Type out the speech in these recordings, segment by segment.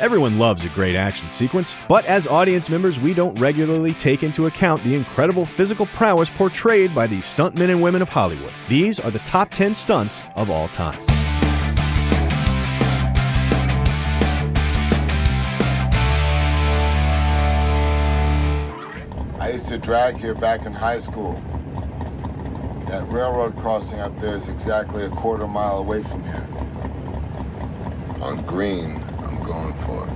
Everyone loves a great action sequence, but as audience members, we don't regularly take into account the incredible physical prowess portrayed by the stuntmen and women of Hollywood. These are the top 10 stunts of all time. I used to drag here back in high school. That railroad crossing up there is exactly a quarter mile away from here. On green, I'm going for it.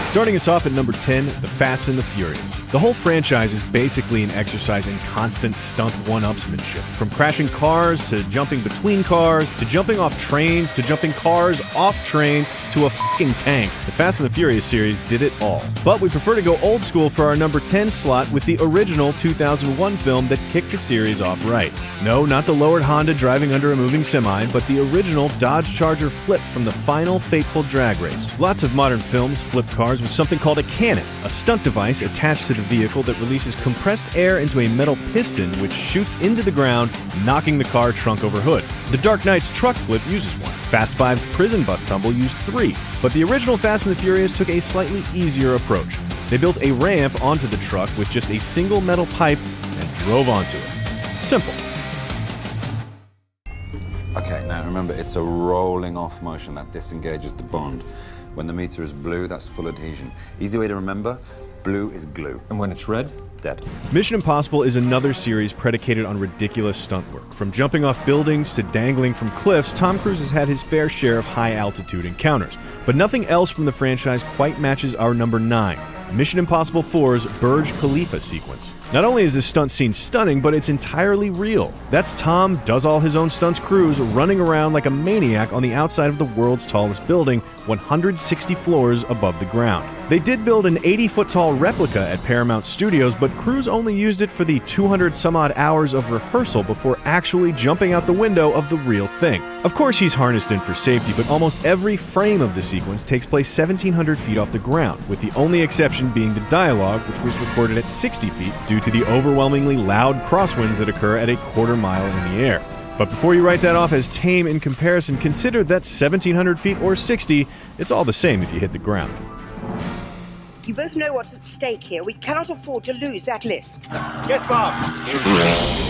Starting us off at number 10, The Fast and the Furious. The whole franchise is basically an exercise in constant stunt one-upsmanship. From crashing cars, to jumping between cars, to jumping off trains, to jumping cars off trains, to a fucking tank. The Fast and the Furious series did it all. But we prefer to go old school for our number 10 slot with the original 2001 film that kicked the series off right. No, not the lowered Honda driving under a moving semi, but the original Dodge Charger flip from the final fateful drag race. Lots of modern films flip cars with something called a cannon, a stunt device attached to the vehicle that releases compressed air into a metal piston which shoots into the ground, knocking the car trunk over hood. The Dark Knight's truck flip uses one. Fast Five's prison bus tumble used 3. But the original Fast and the Furious took a slightly easier approach. They built a ramp onto the truck with just a single metal pipe and drove onto it. Simple. Okay, now remember, it's a rolling off motion that disengages the bond. When the meter is blue, that's full adhesion. Easy way to remember, blue is glue. And when it's red? Dead. Mission Impossible is another series predicated on ridiculous stunt work. From jumping off buildings to dangling from cliffs, Tom Cruise has had his fair share of high-altitude encounters. But nothing else from the franchise quite matches our number 9. Mission Impossible 4's Burj Khalifa sequence. Not only is this stunt scene stunning, but it's entirely real. That's Tom does all his own stunts Cruise running around like a maniac on the outside of the world's tallest building, 160 floors above the ground. They did build an 80-foot-tall replica at Paramount Studios, but Cruise only used it for the 200-some-odd hours of rehearsal before actually jumping out the window of the real thing. Of course he's harnessed in for safety, but almost every frame of the sequence takes place 1,700 feet off the ground, with the only exception being the dialogue, which was recorded at 60 feet due to the overwhelmingly loud crosswinds that occur at a quarter mile in the air. But before you write that off as tame in comparison, consider that 1,700 feet or 60, it's all the same if you hit the ground. You both know what's at stake here. We cannot afford to lose that list. Yes, Mom.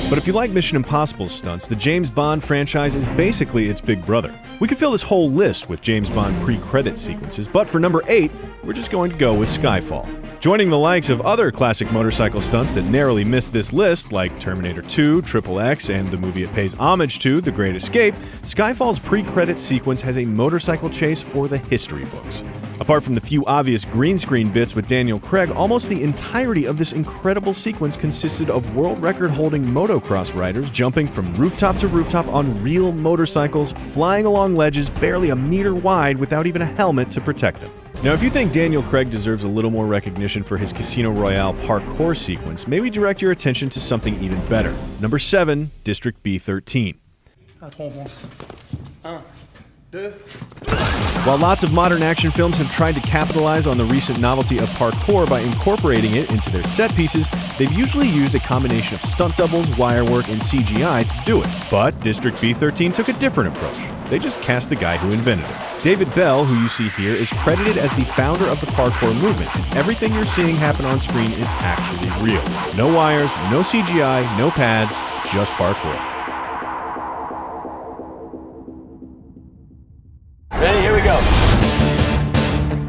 But if you like Mission Impossible stunts, the James Bond franchise is basically its big brother. We could fill this whole list with James Bond pre-credit sequences, but for number 8, we're just going to go with Skyfall. Joining the likes of other classic motorcycle stunts that narrowly missed this list, like Terminator 2, Triple X, and the movie it pays homage to, The Great Escape, Skyfall's pre-credit sequence has a motorcycle chase for the history books. Apart from the few obvious green screen bits with Daniel Craig, almost the entirety of this incredible sequence consisted of world record-holding motocross riders jumping from rooftop to rooftop on real motorcycles, flying along ledges barely a meter wide without even a helmet to protect them. Now, if you think Daniel Craig deserves a little more recognition for his Casino Royale parkour sequence, maybe direct your attention to something even better. Number 7, District B13. While lots of modern action films have tried to capitalize on the recent novelty of parkour by incorporating it into their set pieces, they've usually used a combination of stunt doubles, wire work, and CGI to do it. But District B13 took a different approach. They just cast the guy who invented it. David Bell, who you see here, is credited as the founder of the parkour movement, and everything you're seeing happen on screen is actually real. No wires, no CGI, no pads, just parkour. Ready? Here we go.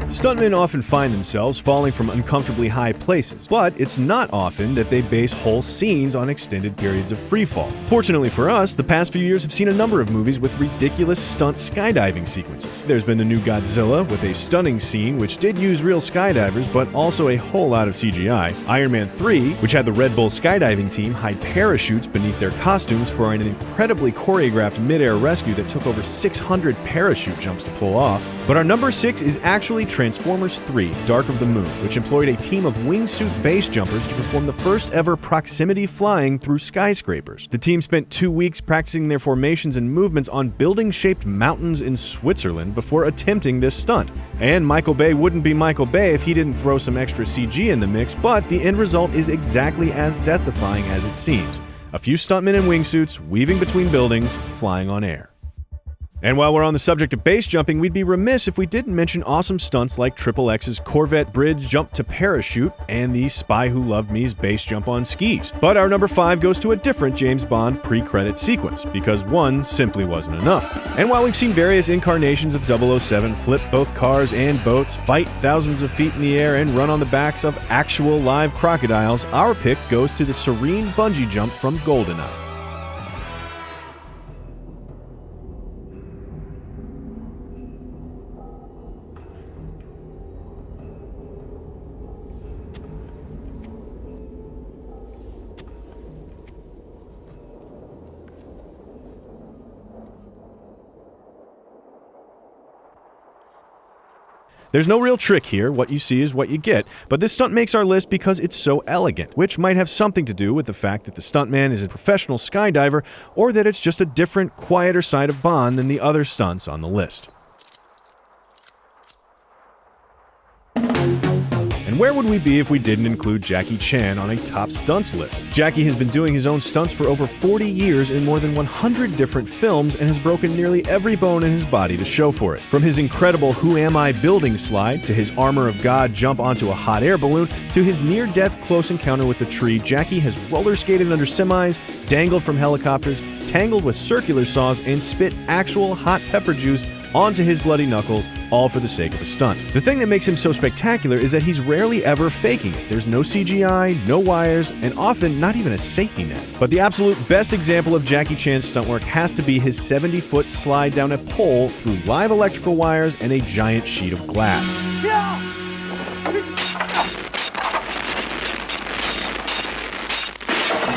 Stuntmen often find themselves falling from uncomfortably high places, but it's not often that they base whole scenes on extended periods of freefall. Fortunately for us, the past few years have seen a number of movies with ridiculous stunt skydiving sequences. There's been the new Godzilla with a stunning scene which did use real skydivers, but also a whole lot of CGI. Iron Man 3, which had the Red Bull skydiving team hide parachutes beneath their costumes for an incredibly choreographed mid-air rescue that took over 600 parachute jumps to pull off. But our number 6 is actually Transformers 3, Dark of the Moon, which employed a team of wingsuit base jumpers to perform the first ever proximity flying through skyscrapers. The team spent 2 weeks practicing their formations and movements on building-shaped mountains in Switzerland before attempting this stunt. And Michael Bay wouldn't be Michael Bay if he didn't throw some extra CG in the mix, but the end result is exactly as death-defying as it seems. A few stuntmen in wingsuits weaving between buildings, flying on air. And while we're on the subject of base jumping, we'd be remiss if we didn't mention awesome stunts like Triple X's Corvette bridge jump to parachute and the Spy Who Loved Me's base jump on skis. But our number 5 goes to a different James Bond pre-credit sequence, because one simply wasn't enough. And while we've seen various incarnations of 007 flip both cars and boats, fight thousands of feet in the air, and run on the backs of actual live crocodiles, our pick goes to the serene bungee jump from GoldenEye. There's no real trick here, what you see is what you get, but this stunt makes our list because it's so elegant, which might have something to do with the fact that the stuntman is a professional skydiver, or that it's just a different, quieter side of Bond than the other stunts on the list. And where would we be if we didn't include Jackie Chan on a top stunts list? Jackie has been doing his own stunts for over 40 years in more than 100 different films and has broken nearly every bone in his body to show for it. From his incredible Who Am I building slide, to his Armor of God jump onto a hot air balloon, to his near-death close encounter with the tree, Jackie has roller skated under semis, dangled from helicopters, tangled with circular saws, and spit actual hot pepper juice onto his bloody knuckles, all for the sake of a stunt. The thing that makes him so spectacular is that he's rarely ever faking it. There's no CGI, no wires, and often not even a safety net. But the absolute best example of Jackie Chan's stunt work has to be his 70-foot slide down a pole through live electrical wires and a giant sheet of glass.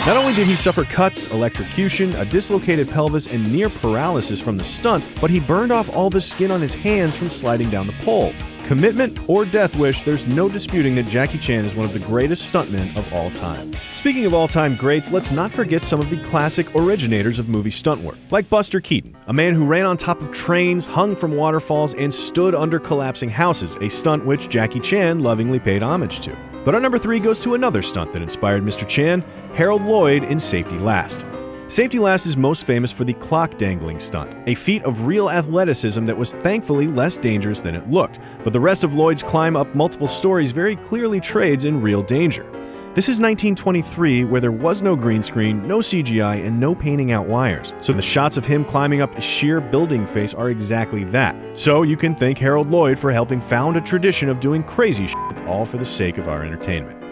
Not only did he suffer cuts, electrocution, a dislocated pelvis, and near paralysis from the stunt, but he burned off all the skin on his hands from sliding down the pole. Commitment or death wish, there's no disputing that Jackie Chan is one of the greatest stuntmen of all time. Speaking of all-time greats, let's not forget some of the classic originators of movie stunt work, like Buster Keaton, a man who ran on top of trains, hung from waterfalls, and stood under collapsing houses, a stunt which Jackie Chan lovingly paid homage to. But our number 3 goes to another stunt that inspired Mr. Chan, Harold Lloyd in Safety Last. Safety Last is most famous for the clock dangling stunt, a feat of real athleticism that was thankfully less dangerous than it looked, but the rest of Lloyd's climb up multiple stories very clearly trades in real danger. This is 1923, where there was no green screen, no CGI, and no painting out wires. So the shots of him climbing up a sheer building face are exactly that. So you can thank Harold Lloyd for helping found a tradition of doing crazy shit, all for the sake of our entertainment.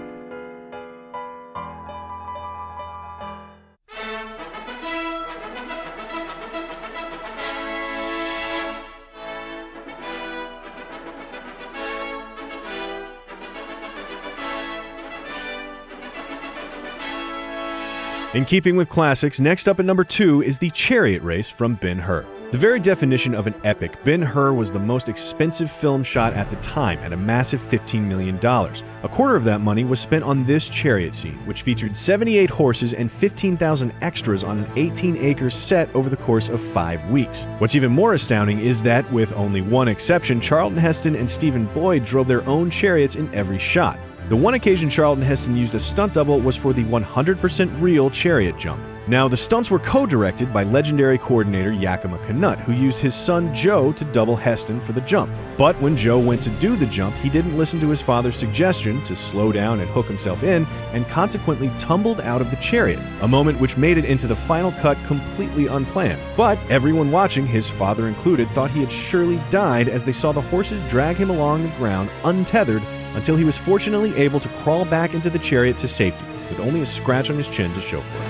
In keeping with classics, next up at number 2 is the Chariot Race from Ben-Hur. The very definition of an epic, Ben-Hur was the most expensive film shot at the time at a massive $15 million. A quarter of that money was spent on this chariot scene, which featured 78 horses and 15,000 extras on an 18-acre set over the course of 5 weeks. What's even more astounding is that, with only one exception, Charlton Heston and Stephen Boyd drove their own chariots in every shot. The one occasion Charlton Heston used a stunt double was for the 100% real chariot jump. Now, the stunts were co-directed by legendary coordinator Yakima Canutt, who used his son Joe to double Heston for the jump. But when Joe went to do the jump, he didn't listen to his father's suggestion to slow down and hook himself in, and consequently tumbled out of the chariot, a moment which made it into the final cut completely unplanned. But everyone watching, his father included, thought he had surely died as they saw the horses drag him along the ground untethered until he was fortunately able to crawl back into the chariot to safety, with only a scratch on his chin to show for it.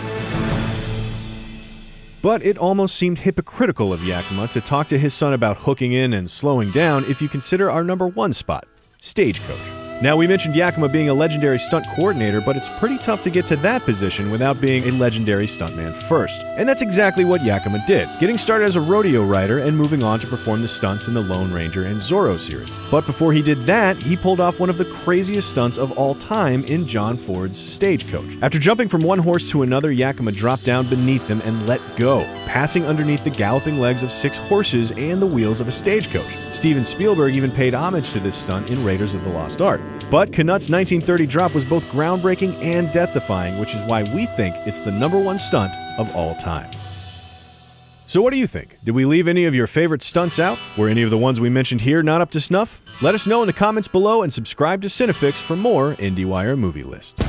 But it almost seemed hypocritical of Yakima to talk to his son about hooking in and slowing down if you consider our number 1 spot, Stagecoach. Now, we mentioned Yakima being a legendary stunt coordinator, but it's pretty tough to get to that position without being a legendary stuntman first. And that's exactly what Yakima did, getting started as a rodeo rider and moving on to perform the stunts in the Lone Ranger and Zorro series. But before he did that, he pulled off one of the craziest stunts of all time in John Ford's Stagecoach. After jumping from one horse to another, Yakima dropped down beneath them and let go, passing underneath the galloping legs of 6 horses and the wheels of a stagecoach. Steven Spielberg even paid homage to this stunt in Raiders of the Lost Ark. But Canutt's 1930 drop was both groundbreaking and death-defying, which is why we think it's the number 1 stunt of all time. So what do you think? Did we leave any of your favorite stunts out? Were any of the ones we mentioned here not up to snuff? Let us know in the comments below and subscribe to Cinefix for more IndieWire movie list.